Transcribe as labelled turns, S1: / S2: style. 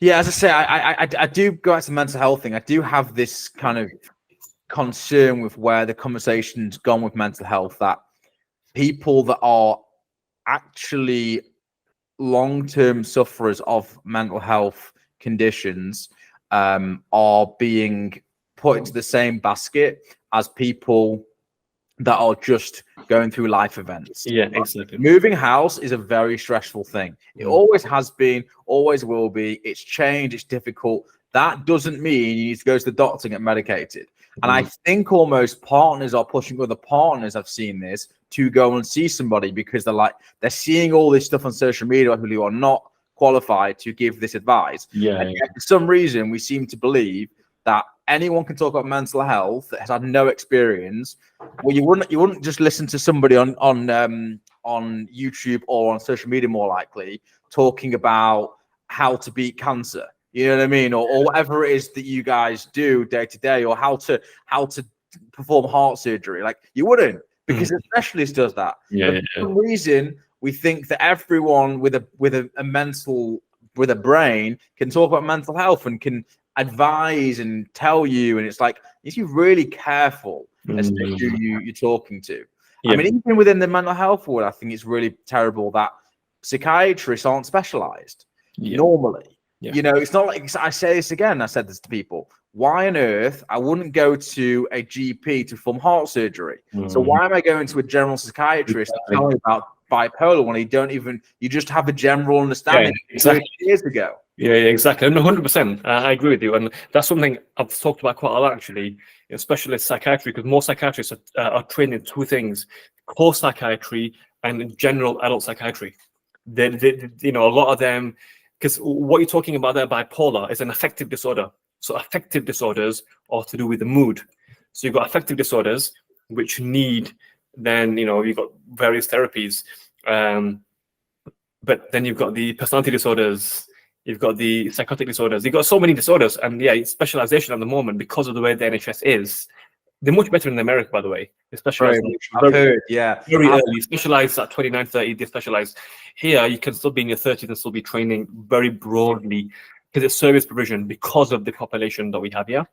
S1: Yeah, as I say, I do go back to the mental health thing. I do have this kind of concern with where the conversation's gone with mental health, that people that are actually long-term sufferers of mental health conditions are being put into the same basket as people that are just going through life events.
S2: Yeah, exactly.
S1: Moving house is a very stressful thing. It always has been, always will be. It's changed, it's difficult. That doesn't mean you need to go to the doctor and get medicated. And I think almost partners are pushing other partners, I've seen this, to go and see somebody because they're seeing all this stuff on social media who are not qualified to give this advice. And yet, for some reason, we seem to believe that anyone can talk about mental health that has had no experience. Well, you wouldn't just listen to somebody on YouTube or on social media, more likely, talking about how to beat cancer. You know what I mean? Or whatever it is that you guys do day to day, or how to perform heart surgery. Like, you wouldn't, because a specialist does that. But for some reason, we think that everyone with a brain can talk about mental health and can advise and tell you. And it's like, you need to be really careful as to who you're talking to. I mean, even within the mental health world, I think it's really terrible that psychiatrists aren't specialized normally. You know, it's not like, I say this again, I said this to people, why on earth I wouldn't go to a GP to perform heart surgery? So why am I going to a general psychiatrist to tell me about bipolar when you just have a general understanding 30 years ago?
S2: Yeah, exactly. And 100%, I agree with you. And that's something I've talked about quite a lot, actually, in specialist psychiatry, because more psychiatrists are trained in two things: core psychiatry and general adult psychiatry. You know, a lot of them, because what you're talking about there, bipolar, is an affective disorder. So affective disorders are to do with the mood. So you've got affective disorders, which need, then, you know, you've got various therapies. But then you've got the personality disorders, you've got the psychotic disorders, you've got so many disorders. And it's specialization at the moment because of the way the NHS is. They're much better in America, by the way. They specialize very early, specialize at 29, 30, they specialize. Here, you can still be in your 30s and still be training very broadly because it's service provision because of the population that we have here.